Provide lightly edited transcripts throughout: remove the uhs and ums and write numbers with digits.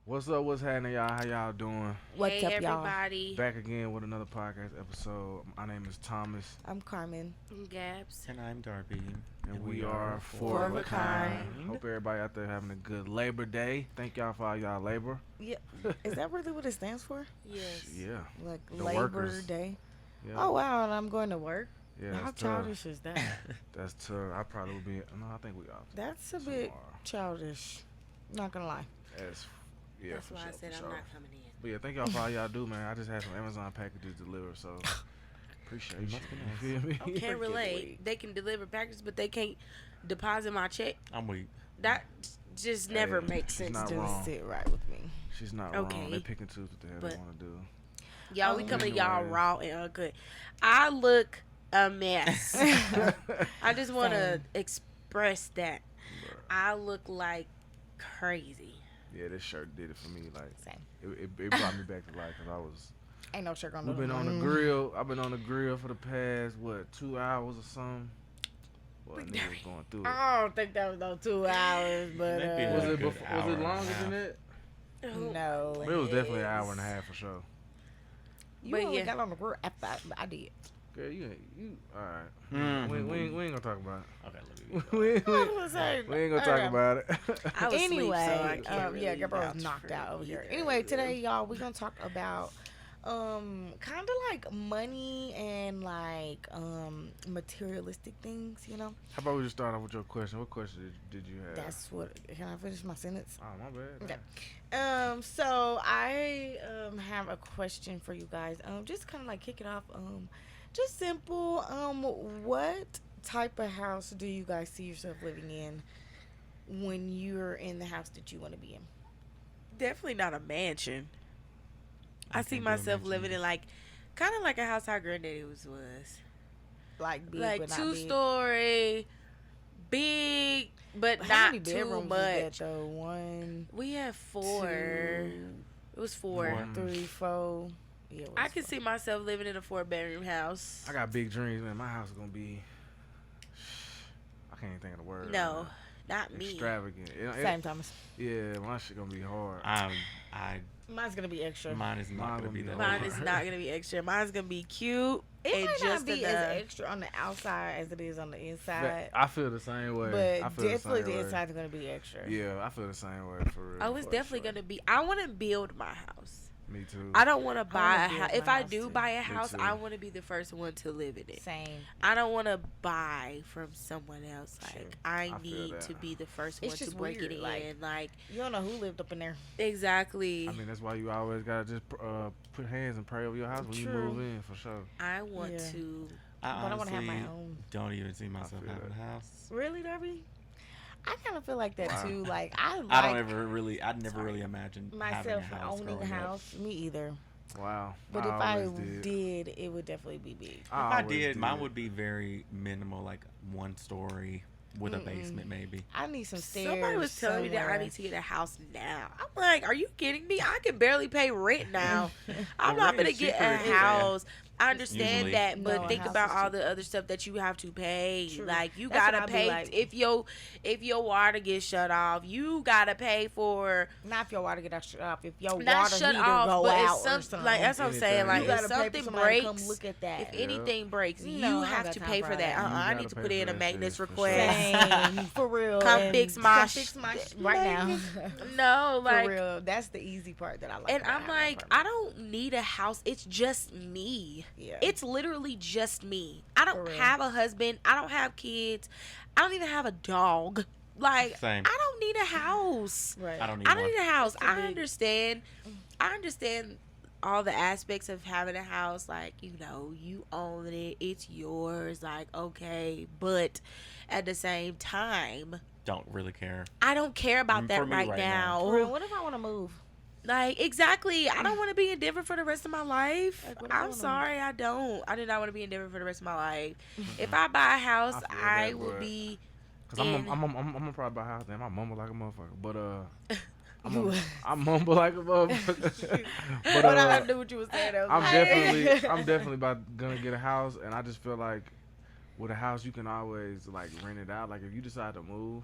What's up? What's happening, y'all? How y'all doing? What's Hey up, y'all? everybody. Back again with another podcast episode. My name is Thomas, I'm Carmen. I'm Gabs. And I'm Darby. and we are Four Four of of a a Kind. Kind. Hope everybody out there having a good Labor Day. Thank y'all for all y'all labor. Yeah, is that really what it stands for? Yes. Yeah, Like The Labor workers. Day? yeah, Oh wow, and I'm going to work. yeah. How That's tough. childish is that? That's tough. I probably would be. No, I think we off That's a bit tomorrow. childish. Not gonna lie. As, yeah, That's for why sure, I said for I'm sure. not coming in. But yeah, thank y'all for all y'all do, man. I just had some Amazon packages delivered, so appreciate you. Must be nice. You feel me? Can't Forget relate. They can deliver packages, but they can't deposit my check. I'm weak. That just never Hey, makes she's sense. not to me. wrong. Just sit right with me. She's not Okay. wrong. They pick and choose what the hell they But- want to do. Y'all, we coming to y'all Anyways. raw and uncut. I look a mess. I just want to Same. express that. But, I look like crazy. yeah, this shirt did it for me. Like Same. it brought me back to life because I was. Ain't no shirt on We've been on the grill. I've been on the grill for the past 2 hours or something. Well, Big niggas Daddy. going through it. I don't think that was no 2 hours, but Maybe Was a it good before? Was hour it and a longer half. than that? no. But it was definitely an hour and a half for sure. You But only yeah. got on the grill after I did. Girl, you all right? Mhm. We ain't gonna talk about Okay, it. let me we, ain't- I was gonna say, we ain't gonna talk okay. about it. I was Anyway, asleep, so I can't really yeah, Gabrielle vouch was knocked for out over here. either. Anyway, today, y'all, we're gonna talk about kind of like money and like materialistic things. You know, How about we just start off with your question? What question did you have? that's what. Can I finish my sentence? Oh, my bad. Okay. So I have a question for you guys. Just kind of like kick it off. Just simple. What type of house do you guys see yourself living in when you're in the house that you want to be in? Definitely not a mansion. I see can't do a myself mansion living either. in like, kind of like a house our granddaddy was. Like big, Like but not 2-story, big, but big. not How many too bedrooms much. is that though? One, We have 4. It was 4. Four. 3, 4. Yeah, it I was can four. see myself living in a 4-bedroom house. I got big dreams, man. My house is gonna be. I can't even think of the word. No, not me. Extravagant. Same, Thomas. Yeah, my shit gonna be hard. Mine's gonna be extra. Mine is Mine not gonna gonna be be that. Mine hard. is not gonna be extra. Mine's gonna be cute It and might just not be enough. as extra on the outside as it is on the inside, I feel the same way. I but feel definitely the the same way. inside's gonna be extra. Yeah, I feel the same way for real. Oh, it's for definitely sure. gonna be. I want to build my house. Me too. I don't want to buy a build house. my If I house do too. buy a Me house, too. I want to be the first one to live in it. Same. I don't want to buy from someone else. Like Sure. I I feel need that. to be the first It's one to just break it weird, in. Like You don't know who lived up in there. exactly. I mean, that's why you always gotta just put hands and pray over your house when you True. move in, for sure. I want Yeah. to. I But I want to have my honestly own. don't even see myself feel having that. a house. Really, Darby? I kind of feel like that Wow. too. Like I like I don't ever really. I'd never Sorry. really imagined myself having a house owning a growing up. house. Me either. Wow. But if I always did, it would definitely be big. If I always did, mine would be very minimal, like 1 story with a basement, maybe. I need some stairs. Somebody was telling me that I somewhere. need to get a house now. I'm like, are you kidding me? I can barely pay rent now. I'm Well, not rent gonna is get cheaper a anyway. house. I understand Usually. that, but No, a think house about is all cheaper. the other stuff that you have to pay. True. Like you That's what gotta I be pay like. if your water gets shut off. You gotta pay for Not if your water get shut off. If your not water shut heater off, go but out it's or some something. like that's what I'm saying. Anything. Like you if gotta pay for something somebody to breaks, come look at that. if Yeah. anything breaks, No, you I don't have got to time pay for for all that. that. You I gotta need to pay put for in a that maintenance shit, for sure. request. Same, for real. Come And fix my come fix my right now. No, like for real, that's the easy part that I like. and about I'm having like, an I apartment. don't need a house. It's just me. Yeah. It's literally just me. I For don't real. have a husband. I don't have kids. I don't even have a dog. Like, Same. I don't need a house. right. I don't need I don't one. need a house. It's too I big. understand. I understand all the aspects of having a house. Like, you own it. It's yours. Like, okay. But at the same time, Don't really care. I don't care about For that me right right now. now. For real, what if I want to move? Like, exactly. I don't want to be in Denver for the rest of my life. Like, what if I I'm wanna- sorry, I don't. I do not want to be in Denver for the rest of my life. If I buy a house, I feel I that, will but- be. Cause I'm in- gonna probably buy a house. Damn, I mumble like a motherfucker. But You- I mumble like a motherfucker. but But I knew what you were saying. I was I'm like- definitely about gonna get a house, and I just feel like with a house you can always like rent it out. Like if you decide to move,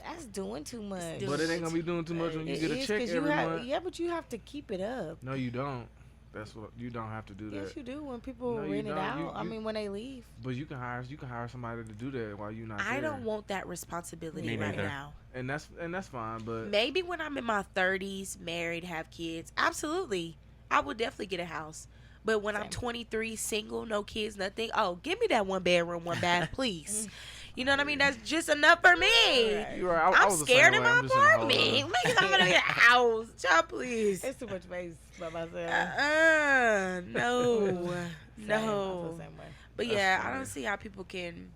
That's doing too much. doing But it ain't gonna be doing too much when you It get a is, check 'cause every you month. Yeah, but you have to keep it up. No, you don't. That's what you don't have to do that. Yes, you do. When people No, you rent it don't. out, I You- mean, when they leave. But you can hire somebody to do that while you're not I there. don't want that responsibility Me right neither. now. And that's fine. But Maybe when I'm in my 30s, married, have kids, absolutely, I would definitely get a house. But when I'm Same. 23, single, no kids, nothing, oh, give me that 1 bedroom, 1 bath, please. You know what I mean? That's just enough for me. Right. you're right. I I'm was the scared same in way. my I'm just in a hole. apartment. Like, I'm gonna get a house. Child, please. It's too much space by myself. No. Same. I feel No. the same way. But That's yeah, I funny. don't see how people can.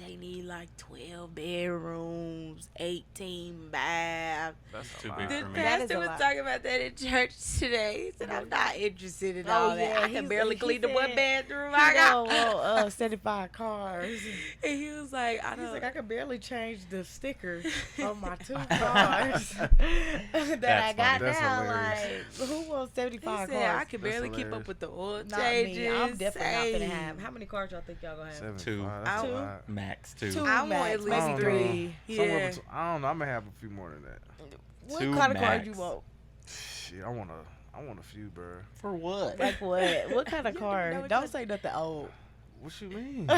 They need like 12 bedrooms, 18 baths. That's Too a big lot. The for me. That is pastor a was lot. talking about that in church today. He said, I'm not interested in Oh, all that. yeah, I can he's- barely he clean the 1 said- bedroom I I got. got 75 cars. And he was like, I He's don't. like, I could barely change the stickers on my 2 cars that I That's got funny. That's now. hilarious. Like, who wants he 75 said, I cars? can That's barely keep up hilarious. with the oil Not changes. me. I'm definitely not Hey. gonna have. How many cars y'all think y'all gonna have? 75, 2. That's a Two? lot. Max 2. Two. I want max, at I least don't know. 3. Somewhere Yeah. between- I don't know. I may have a few more than that. What 2 kind of cars max. you want? Shit, I want a few, bro. For what? Like what? What kind of You car? know what Don't you- say nothing old. What you mean?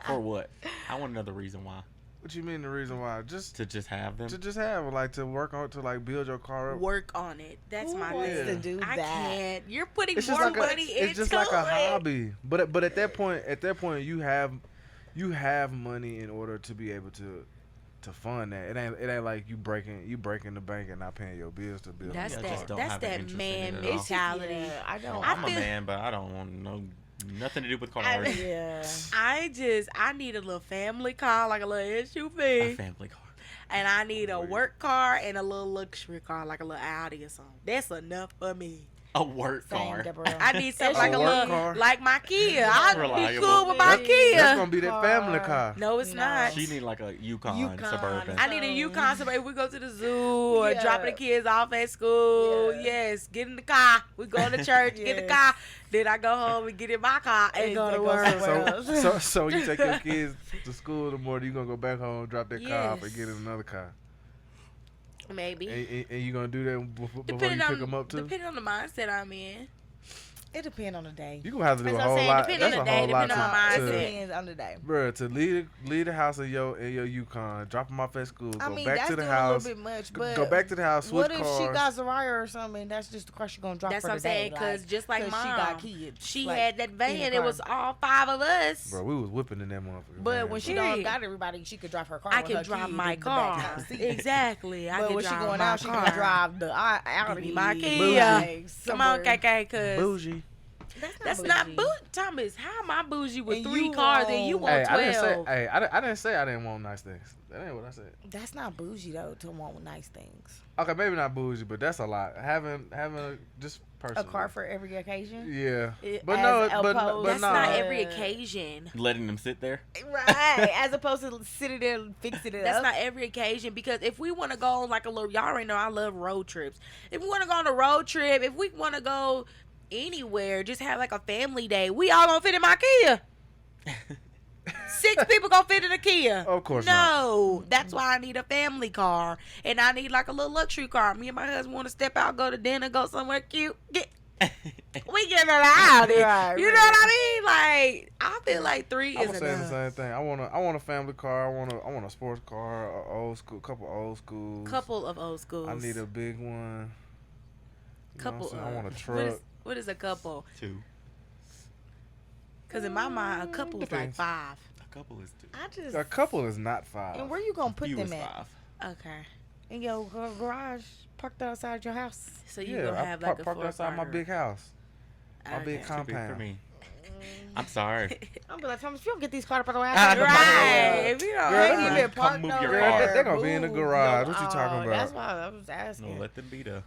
For what? I want another reason why. What you mean? The reason why? Just To just have them. to just have like to work on to like build your car up. Work on it. That's Who my wants thing. to do I that? can't. You're putting It's just more like money into it's just like a it. hobby. But at that point you have money in order to be able to fund that. It ain't like you breaking the bank and not paying your bills to build. That's a Yeah, I car. just don't That's have an that interest in man it at all. mentality. Yeah, I don't. I I'm a feel- man, but I don't want nothing to do with cars. Yeah. I need a little family car, like a little A SUV, family car. and I need a Wait. work car and a little luxury car, like a little Audi or something. That's enough for me. A work Same, car. Deborah. I need something A like a work little, car? like my Kia. I'd be Reliable. cool with my That's- Kia. That's gonna be that family Car. car. No, it's No. not. She need like a Yukon, Yukon. Suburban. I need a Yukon. So if we go to the zoo or Yeah. dropping the kids off at school, Yeah. yes, get in the car. We go to church, get the Yes. car. Then I go home and get in my car and go to work. somewhere else. So you take your kids to school in the morning. You gonna go back home, drop that car off, and Yes. get in another car. Maybe. And you gonna do that before you Depending pick on them up too. depending on the mindset I'm in. It depends on the day. You gonna have to do That's a what I'm whole saying, lot. depending That's on a the whole day, lot depending on my It to, mindset. depends on the day. bruh, to leave the house in your Yukon, drop them off at school, I go mean, back that's to the doing house, a little bit much, but go back to the house, switch what if cars. she got Zariah or something? That's just the car she gonna drop That's for what the I'm day. saying, because just like 'cause mom, she got kids. she like, had that in van. the It car. was all 5 of us. Bro, we was whipping in that motherfucker. But man, when she bro. don't Period. got everybody, she could drive her car. I with can her drive kid my in the back car. seat. Exactly. I But can when she drive going my out, she car. can drive the Audi. Give me my Bougie. Kia. Like, Come on, somewhere. KK, cuz. Bougie. That's not bougie. Thomas, how am I bougie with And 3 you cars and you want- want Hey, 12? I didn't say I didn't want nice things. That ain't what I said. That's not bougie though. To want nice things. Okay, maybe not bougie, but that's a lot. Having just A personally. car for every occasion. Yeah, It- but as no, opposed- but That's no. not Uh, every occasion. Letting them sit there. Right. As opposed to sitting there and fixing it That's up. not every occasion, because if we want to go on like a little, y'all already know I love road trips. If we want to go on a road trip, if we want to go anywhere, just have like a family day, we all gonna fit in my Kia. 6 people gonna fit in a Kia. Of course No, that's why I need a family car, and I need like a little luxury car. Me and my husband want to step out, go to dinner, go somewhere cute. We getting out. Right, You know what I mean? Like, I feel like 3 I'm is gonna say the enough. same thing. I want a family car. I want a sports car, a old school, couple old schools. Couple of old schools. I need a big one. You know couple. what I'm saying? I want a What truck. what is a couple? 2. Because in my mind, a couple is like Depends. 5. A couple is 2. I just. A couple is not 5. And where you gonna put You them was at? 5. Okay. In your garage, parked outside your house. So you Yeah, gonna I have like a parked outside my four-corner. big house. My big Okay. Too big for compound. me. I'm sorry. I'm be like, Thomas, if you don't get these cars up out the way, I know. Right. If you don't Girl, They Come ain't move even parked your nowhere. car. They're gonna be in the Move. garage. What you talking about? That's why I was asking. No, let them be there.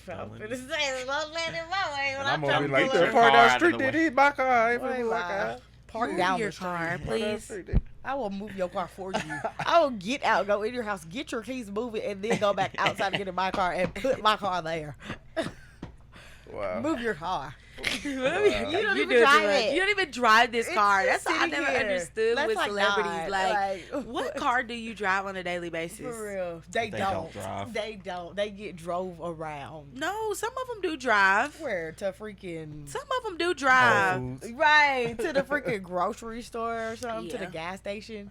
I'm finna say, don't let it my way. And When I'm I'm gonna be trying like, to they're pull your parked car down the out of street. the They way. need my car. I ain't Wait, finna my wow. car. Park Move down your the car, street. Park down the please. street, they- I will move your car for you. I will get out, go in your house, get your keys, move it, and then go back outside to get in my car and put my car there. Wow. Move your car. You don't even drive it. You don't even drive this It's car. just That's what I sitting never here. understood That's with like celebrities. not, Like, like, what car do you drive on a daily basis? For real. They They don't. don't drive. They don't. They get drove around. No, some of them do drive. Where? To freaking... Some of them do Whole drive. Foods. Right. To the freaking grocery store or something. To the Yeah. gas station.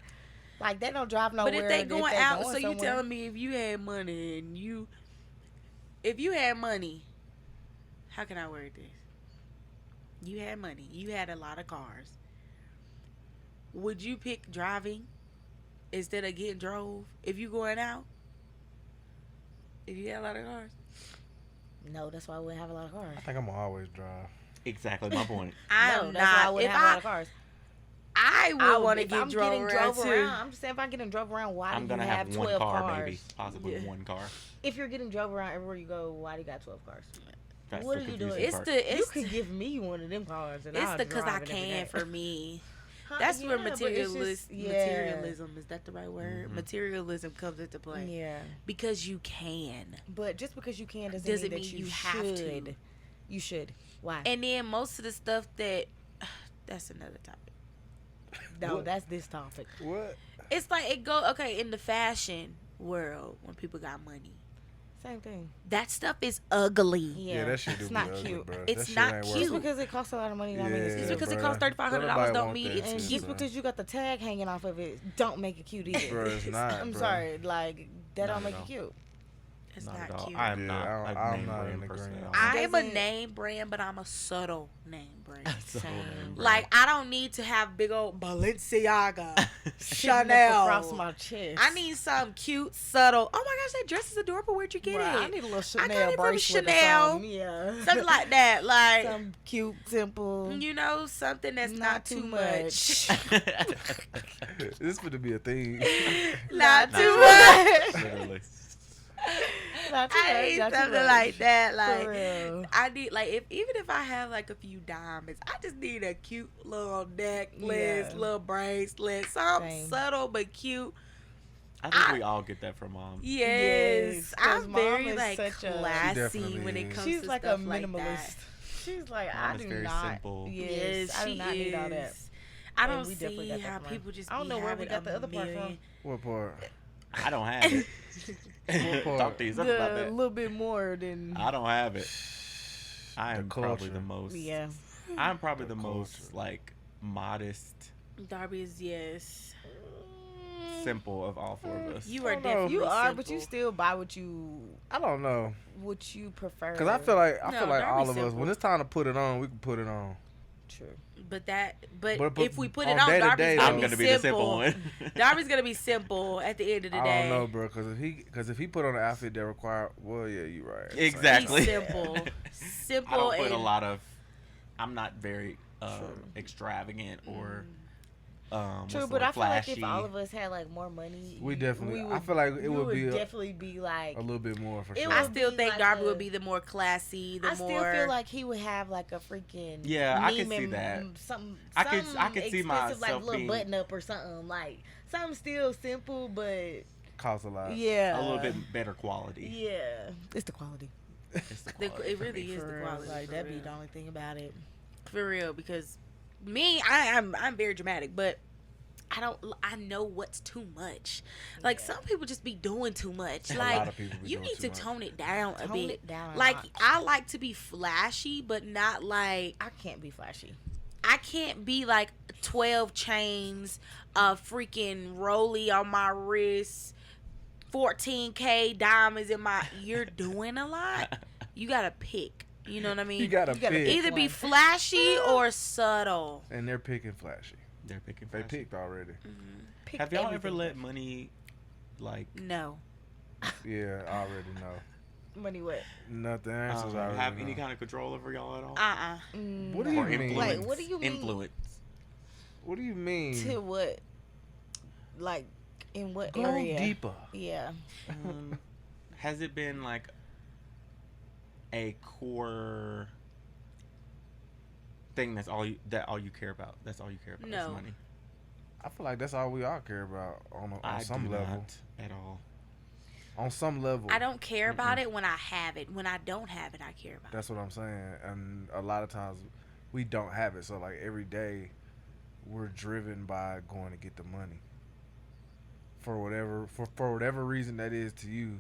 Like, they don't drive nowhere. But if they going out, so you somewhere. telling me if you had money and if you had money, how can I word this? You had money. You had a lot of cars. Would you pick driving instead of getting drove if you going out? If you had a lot of cars? No, that's why I wouldn't have a lot of cars. I think I'm gonna always drive. Exactly my point. I'm No, that's why I not. wouldn't If have a lot of cars. I would want to if get I'm drove getting around drove too. around. I'm just saying, if I'm getting drove around, why I'm do you gonna have have 12 one car, cars? maybe, possibly Yeah. one car. If you're getting drove around everywhere you go, why do you got 12 cars? That's What the are you confusing doing? It's part. the You it's could give me one of them cars, and it's I'll the because I drive it every can day. for me. Huh, That's where yeah, but it's materialism is that the right word? Materialism comes into play. Yeah, Because you can. but just because you can doesn't, Doesn't mean mean that you have to. should. You should. Why? And then most of the stuff that that's another topic. No, What? that's this topic. What? It's like it go okay in the fashion world when people got money. Same thing. That stuff is ugly. Yeah, that shit do it's be not ugly, cute. bro. It's That shit not ain't cute. worth Just it. because it costs a lot of money, don't mean it's Yeah, Just cute. because it bruh. costs $3,500 Nobody don't want mean that it's And shit, cute. just bruh. because you got the tag hanging off of it, don't make it cute either. Bro, it's not. I'm bro. sorry, like that Not don't make at it all. cute. It's Not not, at all. cute. I am Yeah, not I don't- a I'm name not brand in person agreement at on all. I am a Doesn't- name brand, but I'm a subtle name brand. So, Same. Like I don't need to have big old Balenciaga, Shooting up Chanel. across my chest. I need something cute, subtle. Oh my gosh, that dress is adorable. Where'd you get Bruh, I it? need a little I got Chanel it from bracelet Chanel. or something. Yeah, Something like that. Like some cute, simple. you know, something that's not too much. This would be a thing. Not Not too too much. Literally. Not too I much, need not too something much. like that. For Like real. I need like even if I have like a few diamonds, I just need a cute little necklace, Yeah. little bracelet, something Same. subtle but cute. I think we all get that from mom. Yes, 'cause I'm Mom very is like such a- She classy definitely when it is. comes She's to like a stuff like minimalist. that. She's like, Mom I is do very not. simple. Yes, I do she not need all that. is. I And don't we definitely see got that how from her. people just. I don't be know where we having got the a other part from. million. What part? I don't have it. part? Talk to yourself about A that. little bit more than. I don't have it. I The am probably culture. the most. Yeah. I'm probably The the most culture. like modest, Darby is yes. simple of all four of us. You are I don't know. definitely You are, simple. but you still buy what you I don't know. prefer. Cause I feel like No, all Darby's of us, simple. when it's time to put it on, we can put it on. True. But if we put on it on, day to Darby's day, gonna though. I'm be gonna be simple. the simple one. Darby's gonna be simple at the end of the I day. don't know, bro. Cause if he put on an outfit that require, well, yeah, you right. Exactly. He's simple. Simple I don't put a and lot of. I'm not very True. extravagant or. True, what's the but word? I feel like Flashy. if all of us had like more money, We definitely. would, I feel like it we would be definitely be like. a little bit more for It sure. would I still be think like Darby a- would be the more classy, the I more. still feel like he would have like a freaking Yeah, I can Neiman, see that. Something, I could see expensive, myself like little being- button up or something like something still simple, but Costs a lot. yeah, a little bit better quality. Yeah, it's the quality. It's the quality it for really me. is For the real, quality. like for that'd be real. the only thing about it. For real, because me, I'm very dramatic, but I know what's too much. Like some people just be doing too much. A Like lot of people be you doing need too to much. tone it down a Tone bit. it down a Like notch. I like to be flashy, but not like I can't be flashy. I can't be like 12 chains, a freaking rollie on my wrist, 14K diamonds in my. You're doing a lot. You gotta pick. You know what I mean? You gotta gotta pick, Either be one. flashy or subtle. and they're picking flashy. They're picking. They flashy. picked already. Pick Have y'all ever everything let flashy. money, like, No. Yeah, I already know. Money what? Nothing. Answers I already have know. any kind of control over y'all at all? What do no. you mean? influence? Like, what do you mean? Influence. What do you mean? To what? Like, in what Go area? deeper. Yeah. Has it been like a core thing that's all you care about? That's all you care about. No. Is money. I feel like that's all we all care about on I some do level. not at all. On some level. I don't care about it when I have it. When I don't have it, I care about That's what I'm saying. And a lot of times we don't have it. So like every day we're driven by going to get the money. For whatever reason that is to you.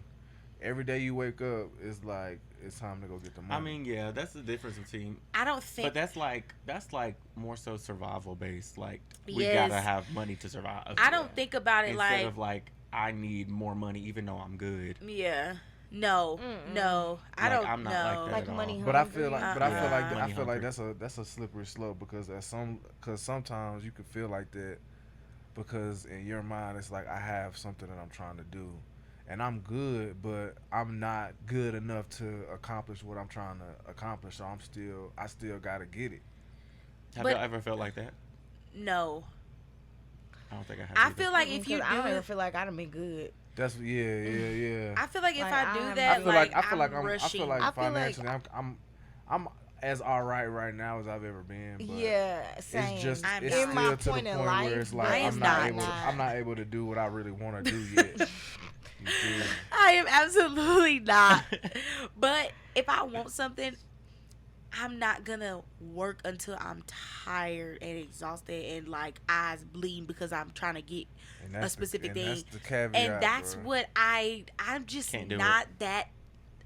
Every day you wake up, it's like it's time to go get the money. I mean, yeah, that's the difference between. it. I don't think. But that's like more so survival based. Like we Yes. gotta have money to survive. I don't think about it Instead of like I need more money even though I'm good. Yeah. No. No. I Like, don't I'm not know. like that Like at money all. But I feel like, hungry. but I feel like, Money I feel like hungry. that's a slippery slope because sometimes you can feel like that because in your mind it's like I have something that I'm trying to do, and I'm good, but I'm not good enough to accomplish what I'm trying to accomplish. So I still gotta get it. Have But- y'all ever felt like that? No. I don't think I have. I either. feel like if you I don't ever do, feel like I'd have been good. That's yeah. I feel like if Like, I do I'm- that, I feel like I'm I rushing. feel like I feel like- financially I'm as alright right now as I've ever been. But Yeah, same. it's just I'm it's not. still In my to the point in point life, where it's I like am I'm not able to do what I really want to do yet. You feel me? I am absolutely not. But if I want something, I'm not gonna work until I'm tired and exhausted and like eyes bleeding because I'm trying to get And a that's specific the, and thing. that's the caveat, and that's bro. what I'm just Can't do not that.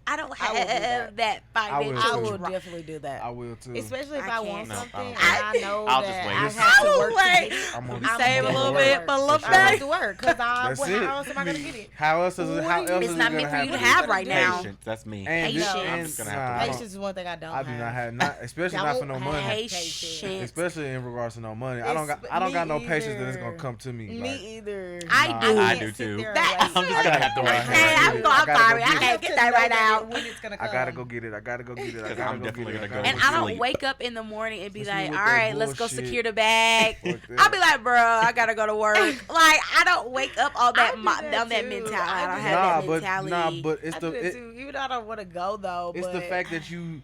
I don't I will do have that financial I too. will drive. definitely do that. I will too. Especially if I I want can't. No, I something don't. and I know I'll just that wait. I Just- have I to will work to wait. get it. I'm gonna You save a I'm little gonna bit work. for a little That's I have it. to work because That's it. how else am I gonna get it? How else is What it? are How you- else It's is not it meant gonna for you to happen? have right now. Patience. That's me. And Patience. I'm just gonna have to I Patience don't- is one thing I don't I do not have. have especially not for no Don't money. have Patience. Especially in regards to no money. I don't Me got no patience that it's either. gonna come to me. Me Like, either. I Nah, do. I can't do sit too. there and That- wait. I'm just I gonna gotta have to go wait. out here Hey, and I'm get it. go- I I'm gotta sorry. go I get it. can't get that right now. When it's gonna I come. gotta go get it. I gotta go get it. I Because gotta I'm go definitely get it. gonna I go gotta And to I don't sleep. wake up in the morning and be Listen like, with all that right, let's go bullshit. secure the bag. Fuck that. I'll be like, bro, I gotta go to work. Like, I don't wake up on that, I do that on that too. mentality. I I don't do have that mentality. but it's I do that the too. Even though I don't want to go though, it's but the fact that you,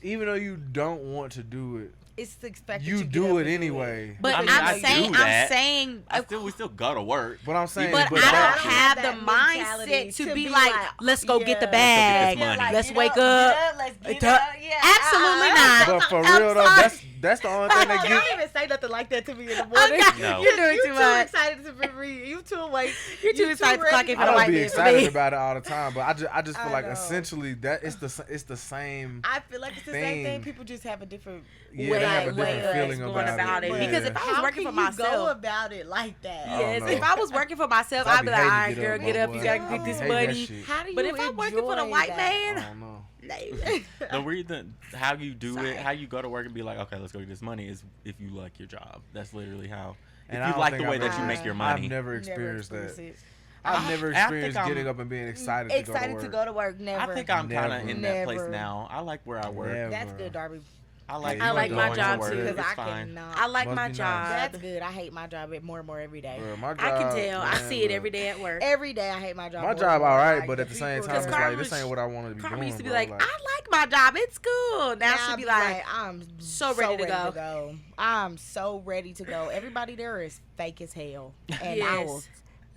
even though you don't want to do it, it's the fact that you get do up it and anyway. But I mean, I'm I saying, do that. I'm We still go to work. But I'm saying, but I don't that- have the that mentality mindset to to be be like, like, let's go get the yeah. bag. Let's go get this money. Let's get wake up, up. get up, let's get Duh. up. Yeah, Absolutely not. But for I'm real though, sorry. that's the only thing that Don't gets. even say nothing like that to me in the morning. Okay. No. You're doing you too much. excited to be read. You too awake. You're too excited to ready clock in for I the don't white be man for excited me. about it all the time, but I just feel I like know. essentially that it's the same. I feel like it's the same thing. thing. People just have a different Yeah, they have a way different of feeling going about, about it. Yeah. Because if I was How working can for you go myself, about it like that? I don't yes, know. if I was working for myself, I I'd be be like, hating all to right, get girl, up, get up. boy. You gotta get this Hate that money. shit. How do you But if I'm working for the enjoy white that? I man, don't know. no. The reason how you do Sorry. it, how you go to work and be like, okay, let's go get this money is if you like your job. That's literally how. If And I you don't like the think way I've that you ever- make your I've money. never experienced that. it. I've never I think experienced I'm- getting up and being excited Excited to to go to go to work. Never. I think I'm kind of Never. in that place Never. now. I like where I work. Never. That's good, Darby. I like. I like my going job to work. too, Because It's I fine. cannot. I like Must my be nice. job. That's good. I hate my job more and more every day. Bro, my job, I can tell. I man, see it look. every day at work. Every day I hate my job. My more job and more. all right, Like, but at the same people time, it's there- like Carmen this ain't what I want to be Carmen doing. used to be bro. like, I like my job. It's cool. Now I she'll be like, I'm so ready to go. I'm so ready to go. Everybody there is fake as hell, and I Yes. will.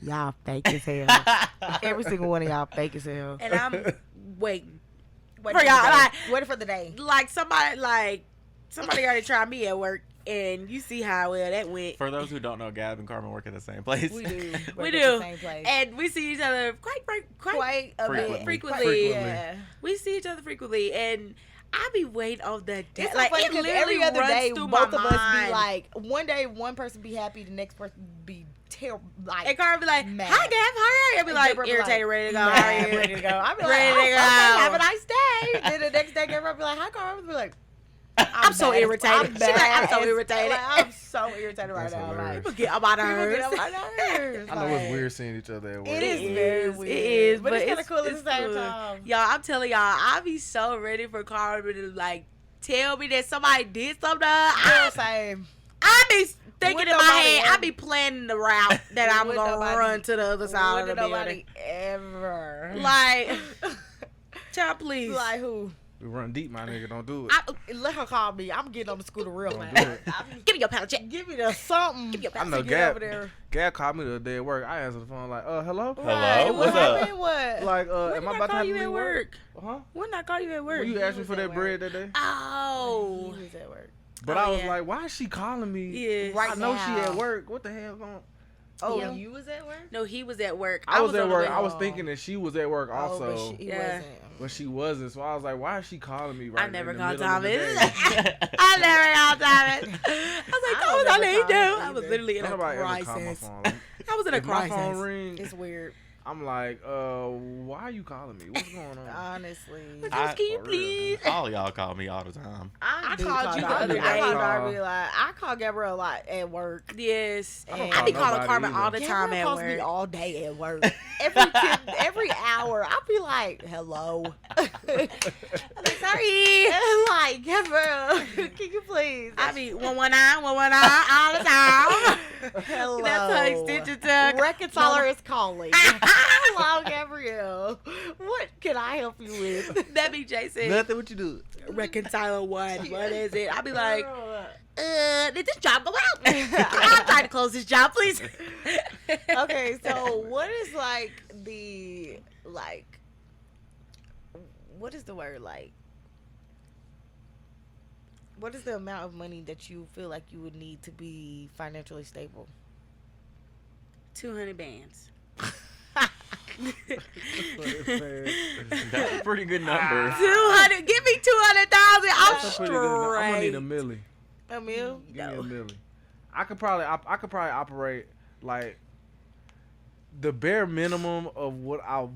Y'all fake as hell. Every single one of y'all fake as hell. and I'm waiting. Waiting For y'all, the day. like- Waiting for the day. Like somebody already tried me at work, and you see how well that went. For those who don't know, Gab and Carmen work at the same place. We do. We Work at do. the same place. And we see each other quite Quite a bit. frequently. Yeah. We see each other frequently, and I be waiting on the day. It's so Like funny it 'cause literally every other runs day, through both my of us be mind. like, one day one person be happy, the next person be terrible. Like, And Carl be like, mad. "Hi, Gab, how are you?" I be like, Deborah be irritated, like, ready to go. mad, How are you? ready to go. I be like, Ready to okay, go. have a nice day. Then the next day, Deborah be like, hi, Carl. I be like, I'm so mad as- irritated. She like, I'm so mad as- irritated. like, I'm so irritated right That's now. hilarious. Like, People get on my people nerves. get on my nerves. I know it's Like, weird seeing each other at work. It is It very is, weird. it is, but it's but kind of it's- cool at it's the same cool. time. Y'all, I'm telling y'all, I be so ready for Carmen to like tell me that somebody did something. Girl, same. I be thinking Would in my nobody head, ever- I be planning the route that I'm Would gonna nobody- run to the other side of Wouldn't the nobody building. ever. Like, child, please. Like who? We run deep, my nigga. Don't do it. Let her call me. I'm getting on the scooter real Don't fast. do it. Give me your pallet check. Give me the something. Give me your I pallet know to get over Gab. there. Gab called me the other day at work. I answered the phone like, hello? Right. What's up? happened? What? Like, When am did I I about to call have to you leave at work? Huh? When did I call you at work? When you asked me was for at that work. bread that day? He Oh. was at work. But Oh, I was yeah. like, why is she calling me? Yes. Right I know she now. at work. What the hell going? Oh, Yeah. you was at work? No, he was at work. I was at on the work. way I was home. thinking that she was at work also, Oh, but he Yeah. wasn't. but she wasn't. So I was like, why is she calling me right I never in the called middle of the Thomas. day? I never called Thomas. I was like, I Thomas, don't I never need call you. him I was either. literally in a Nobody ever called my crisis. phone. Like, I was in a if my phone crisis. ring, It's weird, I'm like, why are you calling me? What's going on? honestly. Thomas, can you for real. please? All y'all call me all the time. I do called call you the Darby. other I day. call Darby like I call Gabrielle a lot at work. Yes. I don't And I be call calling nobody Carmen either. all the time Gabrielle at calls me work. all day at work. Every hour, I'll be like, "Hello." I'm like, sorry. And like, Gabrielle, can you please? I be 119, 119 all the time. Hello. That's her extension to Reconciler is calling. Hello, Gabrielle. What can I help you with? That be Jason. Nothing. What you do? Reconciler one. What is it? I be like, Girl. did this job go out? I'm trying to close this job, please. Okay, so what is what is the word like? What is the amount of money that you feel like you would need to be financially stable? 200 bands. That's a pretty good number. 200. Give me 200,000. I'm That's a pretty good number. I'm gonna need a straight. milli. A meal? Give me a milli. I could probably operate like the bare minimum of what I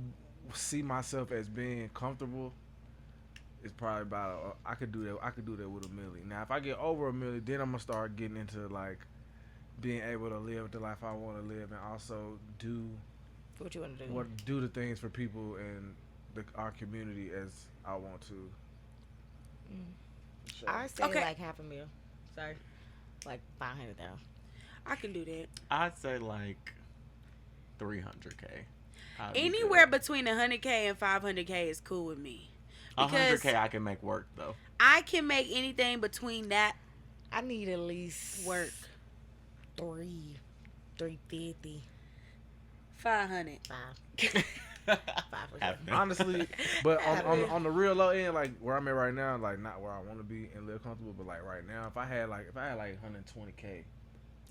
see myself as being comfortable is probably about. I could do that. I could do that with a milli. Now, if I get over a milli, then I'm gonna start getting into like being able to live the life I want to live and also do What you want to do? do the things for people in our community as I want to. So, I say Okay. like half a meal. Sorry, like 500,000. I can do that. I'd say like 300K. I'd be Anywhere good. between 100K and 500K is cool with me. Because 100K I can make work though. I can make anything between that I need at least work. 350, 500. 5. Have no- honestly, but Have on it. on the real low end, like where I'm at right now, like not where I want to be and live comfortable, but like right now, if I had like 120K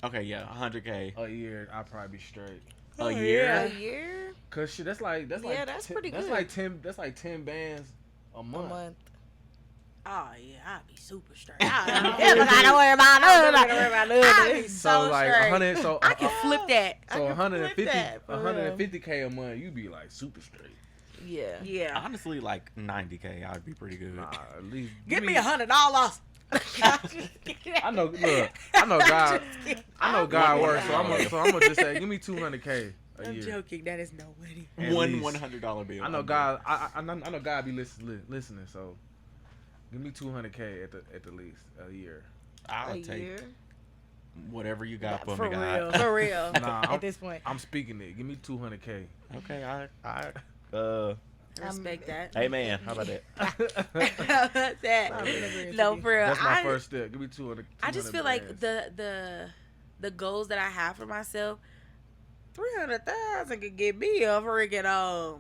Okay, yeah, 100K. a year, I'd probably be straight. A year? A year? Cause shit, that's like Yeah, that's pretty That's good. like 10 bands a A month. month. Oh, yeah. I'd be super straight. I I never got to worry about don't nothing. worry about I'd be nothing. so So like straight. 100, so I can flip that. I so can 150, flip that, for real. 150K a month, you be like super straight. Yeah. Yeah. Honestly, like 90K, I'd be pretty good. Nah, at least Give me $100. I know. Look, I know God. I know God works. So I'm gonna just say, give me 200K a I'm year. joking. That is no money. At One least. $100 bill. I know I'm God. I know God be listening. So give me 200K at the least a year. good. I'll A take year? whatever you got for For me, real. God. For real. Nah, At this point. I'm speaking it. Give me 200K. Okay, I respect that. Hey man, how about that? that. No, for real. That's my first step. Give me 200. I just feel like the goals that I have for myself, 300,000 could get me a freaking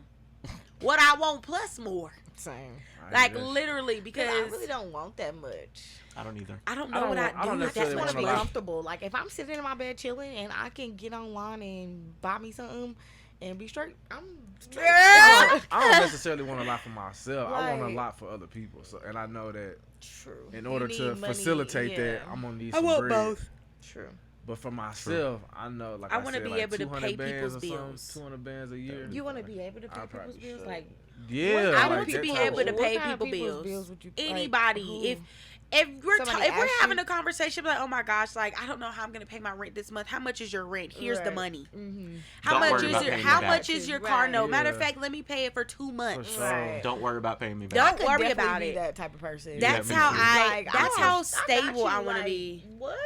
what I want plus more. Same. Like literally, Because because I really don't want that much. I don't either. I don't I know don't what want- I I don't do. I That's necessarily just what want to I be wanna mean. comfortable. Like if I'm sitting in my bed chilling and I can get online and buy me something and be straight, I'm straight. I don't necessarily want a lot for myself. I want a Right. lot for other people. So, and I know that True. in You order need to money, facilitate yeah. that, I'm gonna need I some want bread. both. True. But for myself, I know, like I I wanna said, be like able to 200 pay bands people's or something, bills. 200 bands a year. You want to be able to pay I'll probably people's be bills? straight. Like Yeah, I like want to that be type able of- to what pay kind of people people's bills. would you Anybody. Like, who? If we're Somebody if we're ask having you? a conversation like, oh my gosh, like I don't know how I'm gonna pay my rent this month. How much is your rent? Here's the Right. money. Mm-hmm. How Don't much worry is about your paying me How back. much is your car Right. note? Matter of Yeah. fact, let me pay it for 2 months. sure. Right. Don't worry about paying me Don't back. worry about Be it. that type of person. That's me how too. I. Like, That's I how got stable you, I want to like, be. What?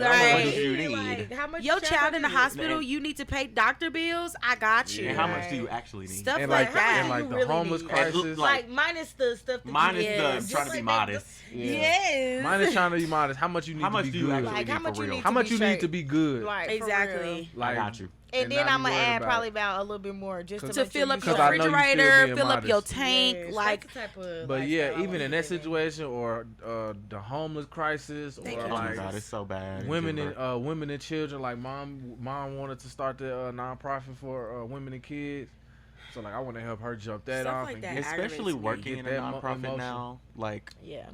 Right. much do you need? Like, how much Your child in the you- hospital, you need to pay doctor bills. I got you. And how much do you actually need? Stuff And like like, that. and like You the really homeless need. crisis. Like minus the stuff. That Mine you is Yes. the Just trying to be like modest. Yes. Mine is trying to be modest. How much you need How to much be do you good? actually Like, need how much for you real? need How to much be you need straight. to be good? Like, for Exactly. real. I Like, got you. And then not I'm be gonna worried add about probably it. about a little bit more just to To make fill sure up you your 'Cause I know you still refrigerator, being fill up your modest. tank, Yes, like that's the type of But yeah, lifestyle even I in that live situation or the homeless crisis Thank or you, Oh my like god, it's so bad. in women Denver. and women and children, like mom wanted to start the nonprofit for women and kids. So like I want to help her jump that Stuff off like and that get especially aggravates me. working Get in a that nonprofit emotion. now, like Yeah,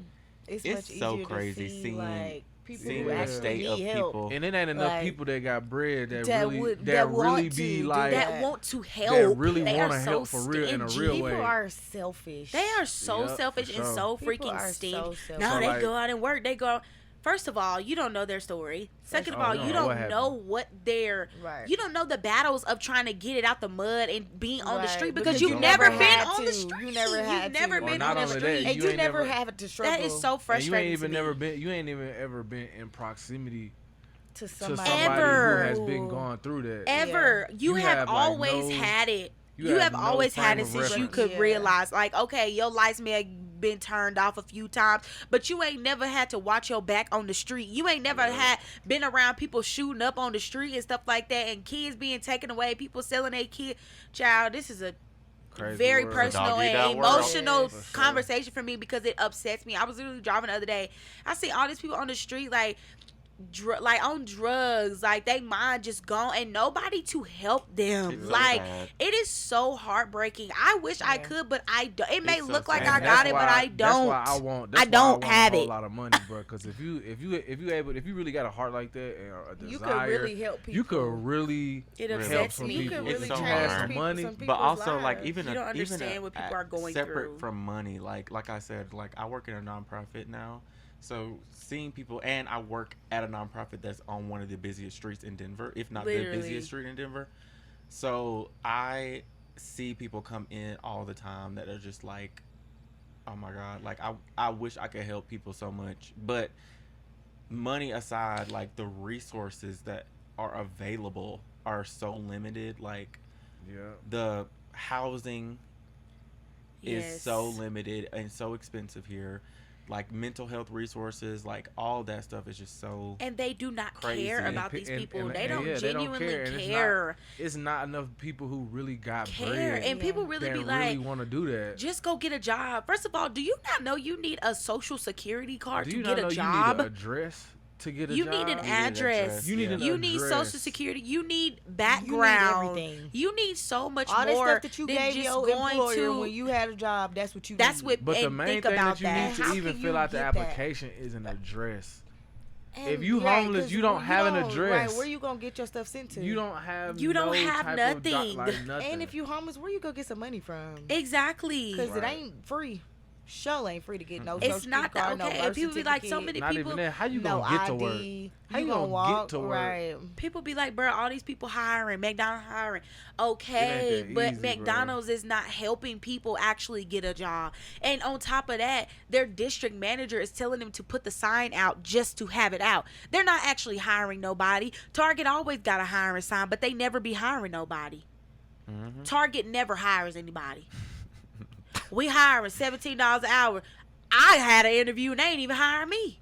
it's It's much so easier crazy to see seeing- like people seeing who the actually state of need help. people. and it ain't enough Like, people that got bread that that really would- that that really want be to do like that. that want to help. really They wanna are help so for real in a stingy. real way. People are selfish. They are so Yep, selfish for and sure. so People freaking are stingy. so selfish. No, So, they like- go out and work. They go. First of all, you don't know their story. Second of all, all, you you don't know what don't know happened. what their Right. you don't know the battles of trying to get it out the mud and being on the Right, street because because you you've never never been had on the to. street. You never had You've never to. Or been not on the only street. that, and you you ain't never never- have to struggle. That is so And you frustrating. ain't even to me. never been. You ain't even ever been in proximity to to somebody, somebody Ever. who has been going through that. Ever. You, You have, have, like, always no- had it. you You have have no always had frame it of since you reference. could Yeah. realize, like, okay, your lights may have been turned off a few times, but you ain't never had to watch your back on the street. You ain't never had been around people shooting up on the street and stuff like that, and kids being taken away, people selling their kid. Child, this is a Crazy very world. personal Dog-eat-dog and world. emotional For sure. conversation for me because it upsets me. I was literally driving the other day. I see all these people on the street like like on drugs, like they mind just gone and nobody to help them. It's so Like sad. it is so heartbreaking. I wish I Yeah. could, but I don't. It may It's so look like sad. I And got that's it, why- but I don't. That's why I want. I That's don't why I have want a it. whole lot of money, bro. Because if you really got a heart like that and a desire, you could really help people. you could really It Really help upsets some me. You people. could It's really so change hard. Some people, money, some But people's also, lives. like even You don't even understand what people are going separate through. from money, like I said, like I work in a nonprofit now, so seeing people, and I work at a nonprofit that's on one of the busiest streets in Denver, if not the Literally. busiest street in Denver. So I see people come in all the time that are just like, oh my god, like I wish I could help people so much, but money aside, like the resources that are available are so limited. Like yeah. the housing is Yes. so limited and so expensive here. Like mental health resources, like all that stuff is just so. And they do not Crazy. care And about pe- these and- people. and- they and don't yeah, they don't genuinely care, and it's not- care. It's not enough people who really got Care. bread And Yeah. people really that be really like, want to do that. just go get a job. First of all, do you not know you need a social security card Do to you get not know a you job? need an address to get a You job? need an You need an address. address, You need yeah. an You need address. social security. You need You need background. everything. You need so much All that more stuff that you than gave just your going employer to. when you had a job, that's what you That's need. what. But the and main think thing about that you that. need to How even can fill you out the get that? application is an address. And, If you right, homeless, 'cause you don't have an Right, address. where you gonna get your stuff sent to? You don't have. You don't no have type of nothing. like nothing. And if you homeless, where you go get some money from? Exactly. Because it Right. ain't free. Show ain't free to get no. It's social not security that card, no okay. birth And people be like, so certificate, many not people. even that. How you no gonna get to work? ID. How you gonna gonna walk? get to work? Right. People be like, bro, all these people hiring, McDonald's hiring. Okay, that but easy, bro. McDonald's is not helping people actually get a job. And on top of that, their district manager is telling them to put the sign out just to have it out. They're not actually hiring nobody. Target always got a hiring sign, but they never be hiring nobody. Mhm. Target never hires anybody. We hiring $17 an hour. I had an interview and they ain't even hiring me.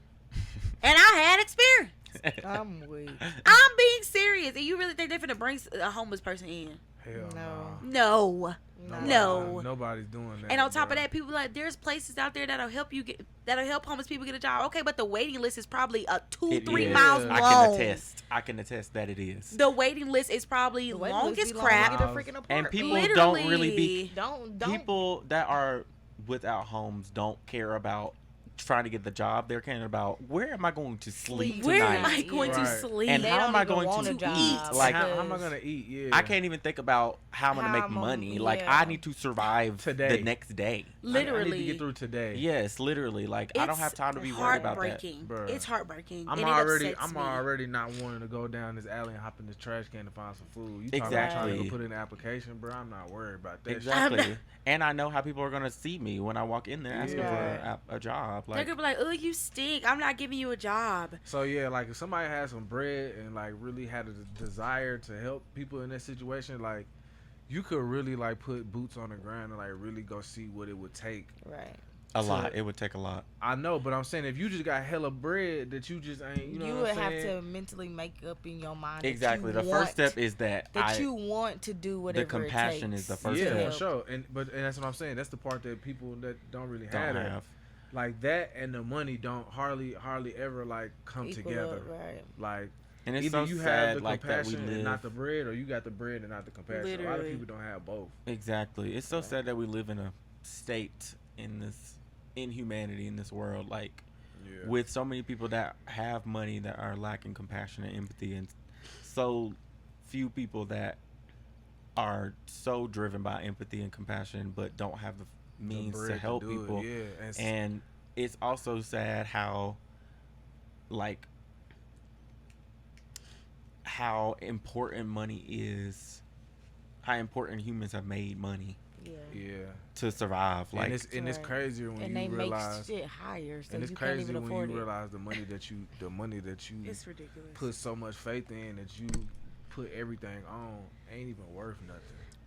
And I had experience. I'm weak. I'm being serious. And you really think they're finna bring a homeless person in? Hell No. No. No. Nobody's doing that. And on top bro. of that, people like there's places out there that'll help homeless people get a job. Okay, but the waiting list is probably a 2-3 is. miles I long. I can attest that it is. The waiting list is probably The wait long list as be long to crap. get a freaking apartment. And people Literally. don't really be. don't People that are without homes don't care about trying to get the job. They're caring about where am I going to sleep Where tonight, am I going to Right. sleep? and They how don't am I even going want to a job. eat? Like how am I because- gonna eat? Yeah. I can't even think about how I'm gonna How make I'm gonna- money. Like yeah. I need to survive Today. the next day. I need Literally. to get through today. Yes, literally. Like I don't have It's time to be worried about that. heartbreaking. Bruh. It's heartbreaking. I'm and it already upsets me. not wanting to go down this alley and hop in this trash can to find some food. You talking about trying Exactly. to go put in an application, bro? I'm not worried about that. Exactly. And I know how people are gonna see me when I walk in there asking Yeah. for a job. They're Like, gonna be like, "Oh, you stink. I'm not giving you a job." So yeah, like if somebody has some bread and like really had a desire to help people in that situation, like you could really like put boots on the ground and like really go see what it would take. Right. a to- lot. It would take a lot. I know, but I'm saying if you just got hella bread that you just ain't, you know You what would I'm have saying? to mentally make up in your mind Exactly. that The you first want, step is that that you want to do whatever compassion it is takes the first to Yeah, step. for help. sure. And that's what I'm saying. That's the part that people that don't really don't have, that. have. Like that and the money don't hardly ever like come Equal together. up, right. Like And it's either so you have sad the like that we compassion and not live. the bread, or you got the bread and not the compassion. A lot of Literally. people don't have both. Exactly. It's so Right. sad that we live in a state in this inhumanity in this world, like Yeah. with so many people that have money that are lacking compassion and empathy, and so few people that are so driven by empathy and compassion but don't have the The means bread to help do it, people. Yeah. And it's also sad how like how important money is, how important humans have made money Yeah. yeah. to survive. Like, And it's Right. crazier when And you they realize. make shit higher, so And it's you can't crazy even when afford you it. realize the money that you It's ridiculous. put so much faith in, that you put everything on, ain't even worth nothing.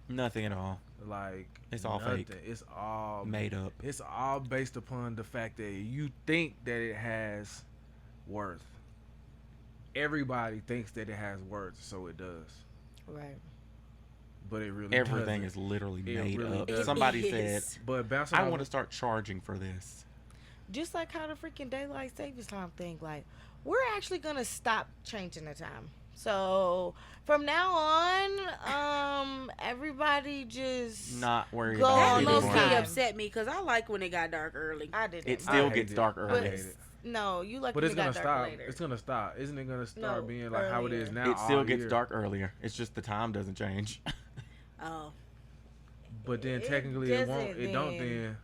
nothing at all. Like It's all nothing. fake. It's all Made up. It's all based upon the fact that you think that it has worth. Everybody thinks that it has worth, so it does. Right. But it really Everything doesn't. is literally It made really up. does. Somebody It said, is. But bouncing I off- want to start charging for this. Just like how the freaking daylight savings time thing, like we're actually gonna stop changing the time. So from now on, everybody just Not worry Go about That on it those low anymore. key times. upset me because I like when it got dark early. I didn't. It still hate gets it. dark I early. hate it. No, you like But when it's it got gonna dark stop. later. It's gonna stop. Isn't it gonna start No, being like how it is earlier. now? It still all gets year? dark earlier. It's just the time doesn't change. Oh, But then It technically it won't. doesn't It don't then. then.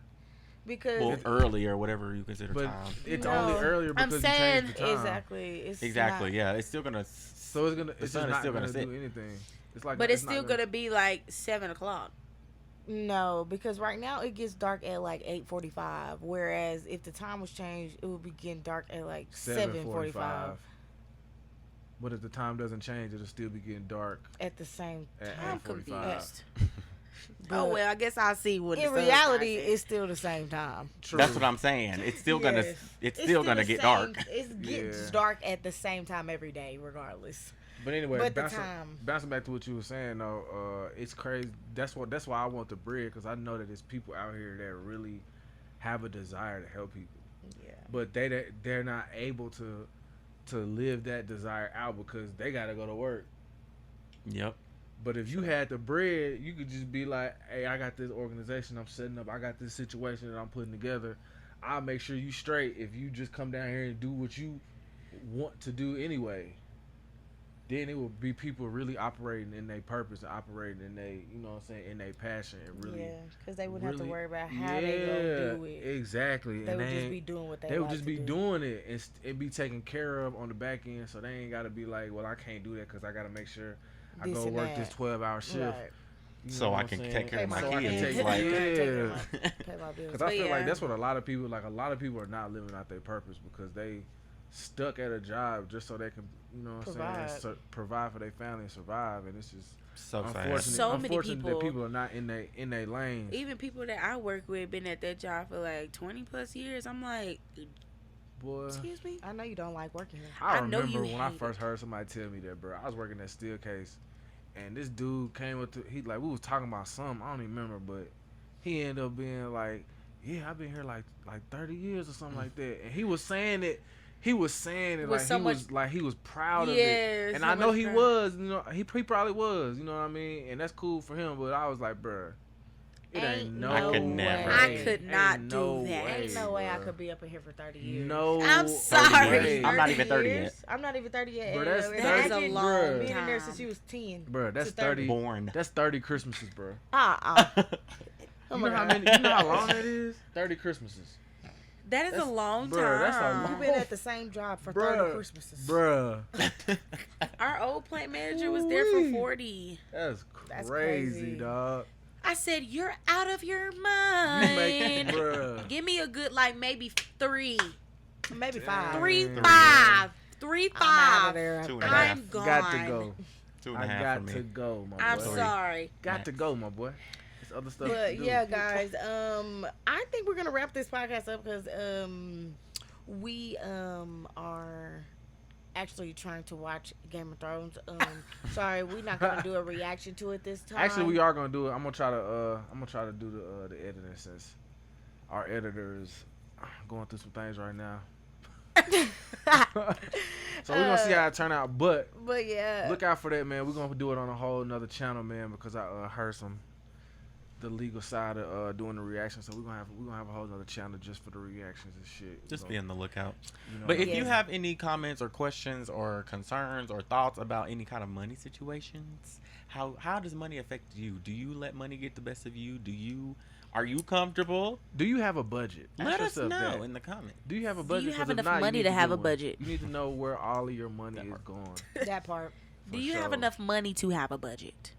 Because Well, early or whatever you consider But time. it's No. only earlier I'm because you saying changed the time. exactly, it's Exactly. not- Yeah. It's still gonna. So it's gonna. The It's sun just is not still gonna gonna do anything. It's like. but it's not still gonna be like 7 o'clock. No, because right now it gets dark at like 8:45, whereas if the time was changed, it would be getting dark at like 7:45 But if the time doesn't change, it'll still be getting dark at the same at time. I'm 8:45. confused. But Oh well, I guess I'll see what. the in sun reality, rises. it's still the same time. True. That's what I'm saying. It's still gonna. Yes. It's still gonna the get same- dark. It gets Yeah. dark at the same time every day, regardless. But anyway, But the bouncing, time. bouncing back to what you were saying though, it's crazy. That's why I want the bread, because I know that there's people out here that really have a desire to help people, Yeah. but they're not able to live that desire out because they gotta go to work. Yep. But if you had the bread, you could just be like, hey, I got this organization I'm setting up. I got this situation that I'm putting together. I'll make sure you straight if you just come down here and do what you want to do anyway. Then it will be people really operating in their purpose and operating in their, you know what I'm saying, in their passion and really. Yeah, because they wouldn't have to really- worry about how they gonna do it. Exactly. They and would just ain't- be doing what they would like just to be do. doing it and it be taken care of on the back end, so they ain't got to be like, well, I can't do that because I got to make sure I This go and work this that. 12-hour shift. Right. You So know I what I'm can saying? take care of my Pay So I can kids. take- Like, yeah. Pay my bills. Because I But feel yeah. like that's what a lot of people are not living out their purpose because they stuck at a job just so they can, you know what I'm saying, Provide. provide for their family and survive, and it's just so unfortunate, sad. So many unfortunate that people- people are not in their lanes. Even people that I work with been at that job for like 20+ years. I'm like, Boy, excuse me. I know you don't like working here. I I know you remember when I hate first heard somebody tell me that, bro. I was working at Steelcase, and this dude came up to he like we was talking about something I don't even remember, but he ended up being like, "Yeah, I've been here like 30 years or something like that," and he was saying it. He was saying it With like so he was much- like he was proud of Yes, it, and so I know much he pride. was. You know, he probably was. You know what I mean? And that's cool for him. But I was like, bruh, it ain't Ain't no. I could way. never. I could Ain't not do no that. way, Ain't no way I bruh. could be up in here for 30 years. No, I'm sorry. way. I'm not even 30 years? yet. I'm not even 30 yet. Bro, that's And 30 That is a imagine long being in there time. since you was 10. Bruh, that's to 30. 30. Born. That's 30 Christmases, bro. Oh You my know how God. many? You know how long that is? 30 Christmases. That is a That's- long bruh, time. that's a You've long- been at the same job for 30 Bruh, Christmases. bruh. Our old plant manager was there for Ooh-wee. 40. That's That's crazy, crazy. dog. I said, you're out of your You mind. make, bruh. Give me a good, like, maybe 3. Maybe 5. 3, Damn. 5. 3, 5. I'm out of there. 2.5. I'm gone. Got to go. 2.5 I for got me. to go, my boy. I'm sorry. Got to go, my boy. There's other stuff to But do. yeah, guys, I think we're gonna wrap this podcast up because we are actually trying to watch Game of Thrones. Sorry, we're not gonna do a reaction to it this time. Actually, we are gonna do it. I'm gonna try to do the editing since our editor is going through some things right now. So we're gonna see how it turn out. But yeah, look out for that, man. We're gonna do it on a whole another channel, man, because I heard the legal side of doing the reaction. So we're gonna have a whole other channel just for the reactions and shit. Just be on the lookout. You know, But if Yeah. you have any comments or questions or concerns or thoughts about any kind of money situations, how does money affect you? Do you let money get the best of you? Are you comfortable? do you have a budget? Ask Let us yourself know that. in the comments. Do you have a Do budget? you have 'Cause if enough not, you money need to have do a one. budget? You need to know where all of your money is going. that part. For Do you have sure. enough money to have a budget?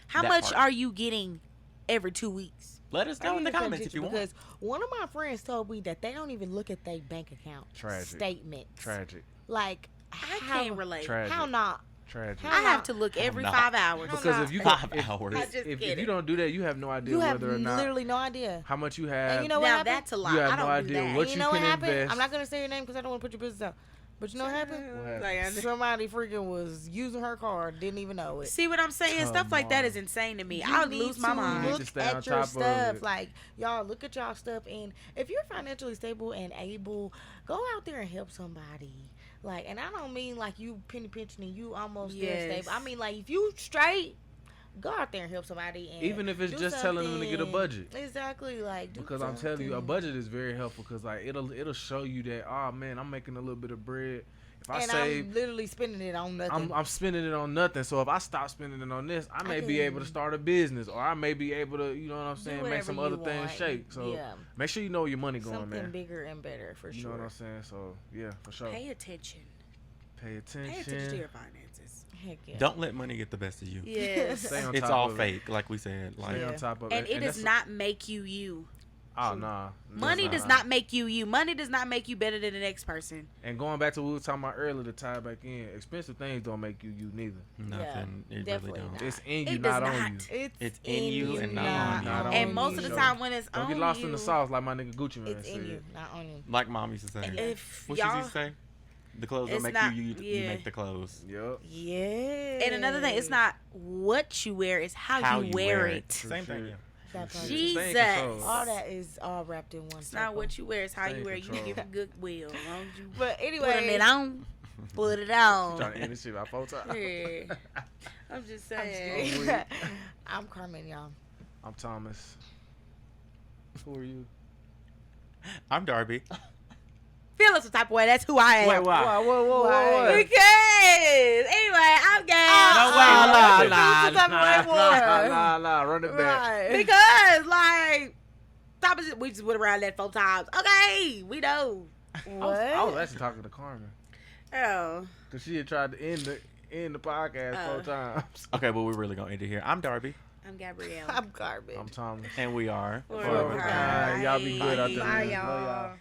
How That much part. are you getting every 2 weeks? Let us know in the comments if you want. Because one of my friends told me that they don't even look at their bank account Tragic. statements. Tragic. Like, I how, can't relate. Tragic. how not? Tragic. How I have to look How every not? 5 hours. How Because not? if you 5 if, hours. I just if get you it. don't do that, you have no idea You have whether or not literally no idea. how much you have. And you know what Now happened? that's a lot. You have I don't no do idea that. what And you you know what can happened? invest. I'm not gonna say your name because I don't want to put your business out. But you know what happened? What happened? Like, Somebody freaking was using her card, didn't even know it. see what I'm saying? Come Stuff like that on. is insane to me. You I would need lose my to mind. need Look to stay at on your top of stuff. it. Like, y'all look at y'all stuff, and if you're financially stable and able, go out there and help somebody. Like, and I don't mean like you penny pinching and you almost there Yes. stable. I mean like if you straight, go out there and help somebody. And Even if it's do just telling them to get a something. budget. Exactly, like do Because I'm telling you, a something. budget is very helpful. Because like it'll show you that, oh man, I'm making a little bit of bread. If I And save, I'm literally spending it on nothing. I'm spending it on nothing. So if I stop spending it on this, I may be can able to start a business, or I may be able to, you know what I'm Do saying, make whatever some you other things want. shake. So yeah, make sure you know where your money going, something man. bigger and better for You sure. know what I'm saying? So yeah, for sure. Pay attention. Pay attention. Pay attention to your finances. Heck yeah. Don't let money get the best of you. Yes. Stay on It's top all of it. fake, like we said. Like Stay Yeah. on top of And it. it does that's- not make you you. Oh nah. Money does not make you you. Money does not make you better than the next person. And going back to what we were talking about earlier, to tie it back in, expensive things don't make you you neither. nothing. It really definitely don't. not. It's in you, It does not on not. you. It's in you and not on you. Not And on most you. of the Sure. time when it's Don't on get lost you, in the sauce like my nigga Gucci man It's said. in you, not on you. Like mom used to say. if What she y'all used to say? The clothes don't It's make not- you. You yeah. make the clothes. Yup. Yeah. and another thing, it's not what you wear, it's how, you wear it. Same thing. Yeah. That part. Gee. Stay in Jesus. control. All that is all wrapped in one. It's not what you wear, it's how Stay you in wear it. You control. give it goodwill. As long as you But putting anyway, it on, put it Trying to on. end this shit about 4 times. Yeah. I'm just I'm just saying. kidding. I'm Carmen, y'all. I'm Thomas. Who are you? I'm Darby. Feel us some type of way. That's who I am. Wait, why? Why? Because anyway, I'm gay. No, wait, nah, what's the type of way for? nah, run it back. Right. Because like, Thomas, we just went around that 4 times. Okay, we know. What? I was actually talking to Carmen. Oh, Because she had tried to end the podcast 4 times. Okay, but we're really gonna end it here. I'm Darby, I'm Gabrielle. I'm garbage. I'm Thomas. and we are. Forever Forever kind. kind. Y'all be good out there. Bye, man. Love y'all.